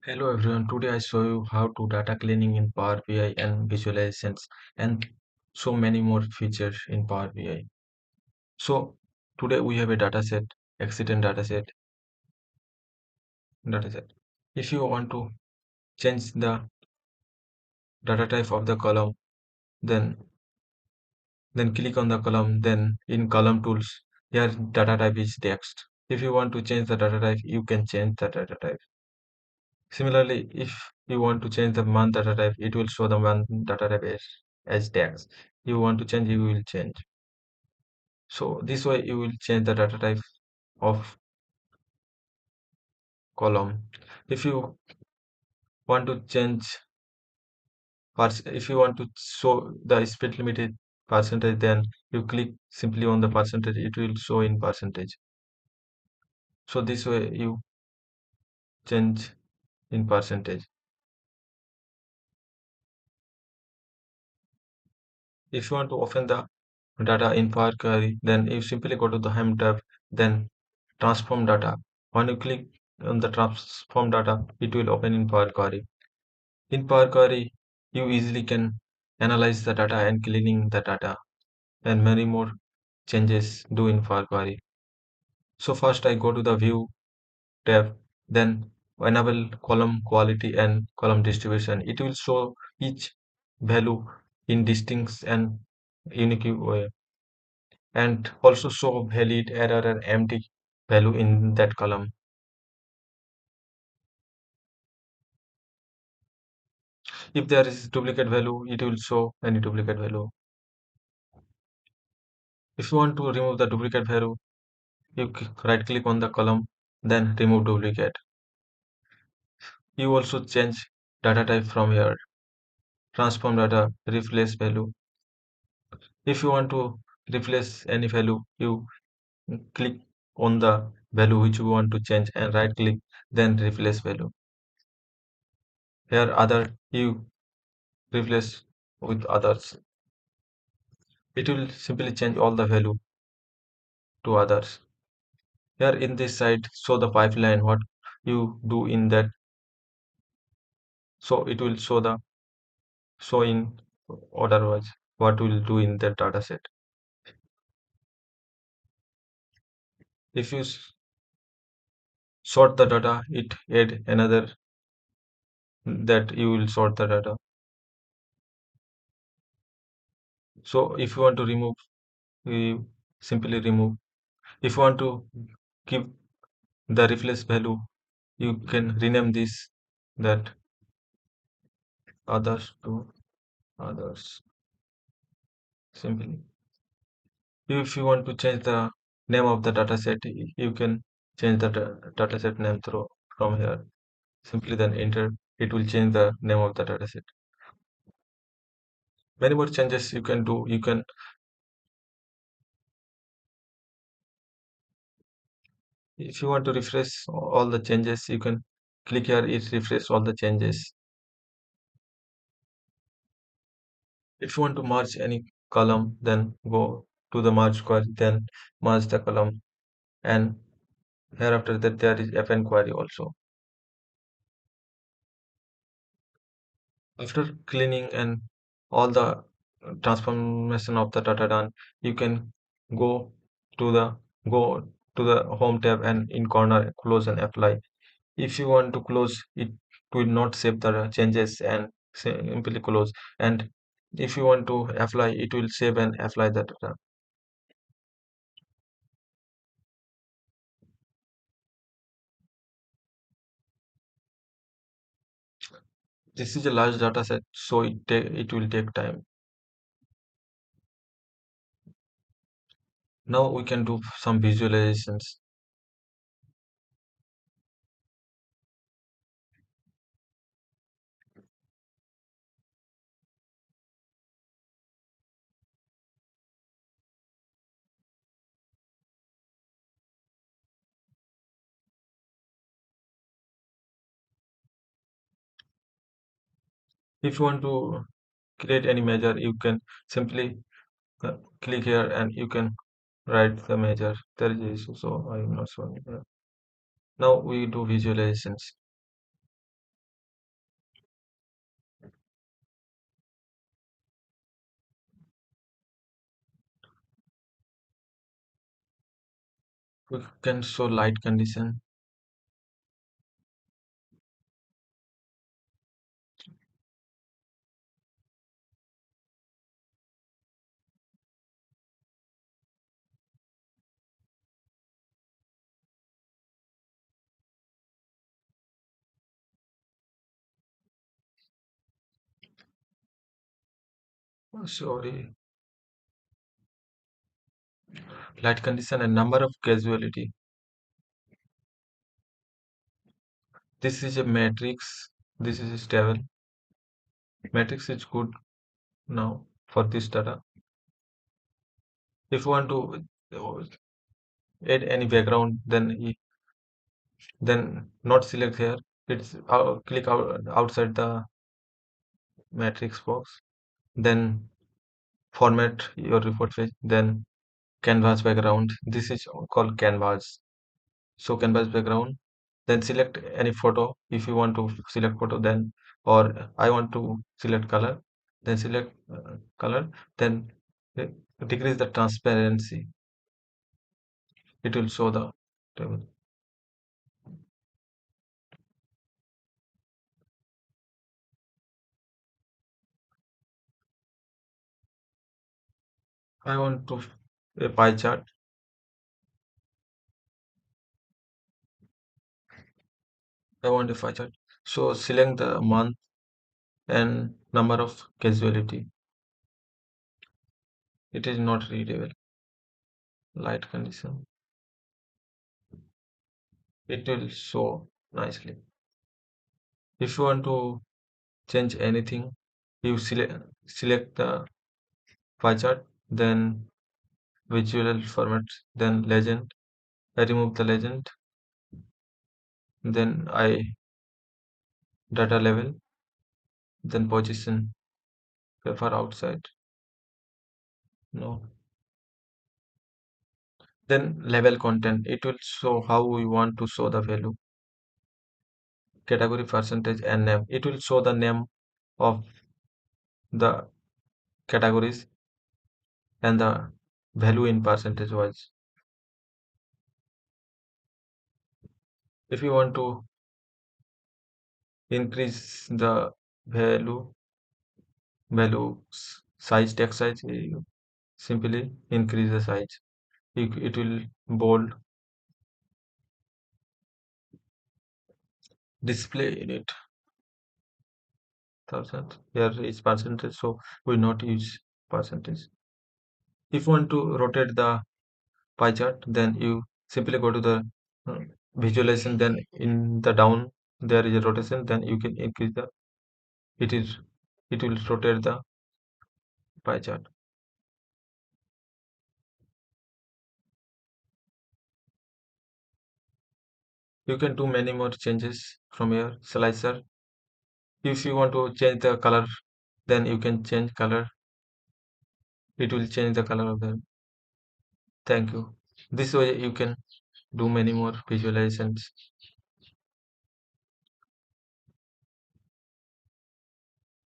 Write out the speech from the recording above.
Hello everyone, today I show you how to data cleaning in Power BI and visualizations and so many more features in Power BI. So today we have a dataset, accident dataset. If you want to change the data type of the column, then click on the column, then in column tools, here data type is text. If you want to change the data type, you can change the data type. Similarly, if you want to change the month data type, it will show the month data type as text. You want to change, you will change. So this way you will change the data type of column. If you want to change if you want to show the split limited percentage, then you click simply on the percentage, it will show in percentage. So this way you change in percentage. If you want to open the data in Power Query, then you simply go to the Home tab, then transform data. When you click on the transform data, it will open in Power Query. In Power Query, you easily can analyze the data and cleaning the data and many more changes do in Power Query. So first I go to the View tab, then enable column quality and column distribution. It will show each value in distinct and unique way, and also show valid, error, and empty value in that column. If there is duplicate value, it will show any duplicate value. If you want to remove the duplicate value, you right click on the column, then remove duplicate. You also change data type from here. Transform data, replace value. If you want to replace any value, you click on the value which you want to change and right click, then replace value. Here other you replace with others. It will simply change all the value to others. Here in this side, show the pipeline, what you do in that. So it will show in order wise what will do in that data set. If you sort the data, it add another that you will sort the data. So if you want to remove, you simply remove. If you want to give the replace value, you can rename this that others to others simply. If you want to change the name of the dataset, you can change the dataset name through from here. Simply then enter, it will change the name of the dataset. Many more changes you can do. You can, if you want to refresh all the changes, you can click here, it refresh all the changes. If you want to merge any column, then go to the merge query, then merge the column, and hereafter that there is fn query also. After cleaning and all the transformation of the data done, you can go to the go to the home tab and in corner close and apply. If you want to close, it will not save the changes and simply close. And if you want to apply, it will save and apply the data. This is a large data set, so it will take time. Now we can do some visualizations. If you want to create any measure, you can simply click here and you can write the measure. There is an issue, so I am not showing here. Now we do visualizations. We can show light condition. Sorry, light condition and number of casualty. This is a matrix. This is stable. Matrix is good now for this data. If you want to add any background, then not select here. It's click outside the matrix box. Then format your report page. Then canvas background. This is called canvas. So canvas background. Then select any photo. If you want to select photo, then or I want to select color. Then select color. Then uh, decrease the transparency. It will show the table. I want to a pie chart. I want a pie chart. So select the month and number of casualty. It is not readable. Light condition. It will show nicely. If you want to change anything, you select the pie chart, then visual format, then legend. I remove the legend, then I data level, then position, prefer outside. No. Then label content. It will show how we want to show the value. Category percentage and name. It will show the name of the categories and the value in percentage wise. If you want to increase the value size, text size, you simply increase the size. It will bold display in it. Thousand. Here is percentage, so we not use percentage. If you want to rotate the pie chart, then you simply go to the uh, visualization. Then in the down there is a rotation. Then you can increase the. It is. It will rotate the pie chart. You can do many more changes from your slicer. If you want to change the color, then you can change color. It will change the color of the. Thank you. This way you can do many more visualizations.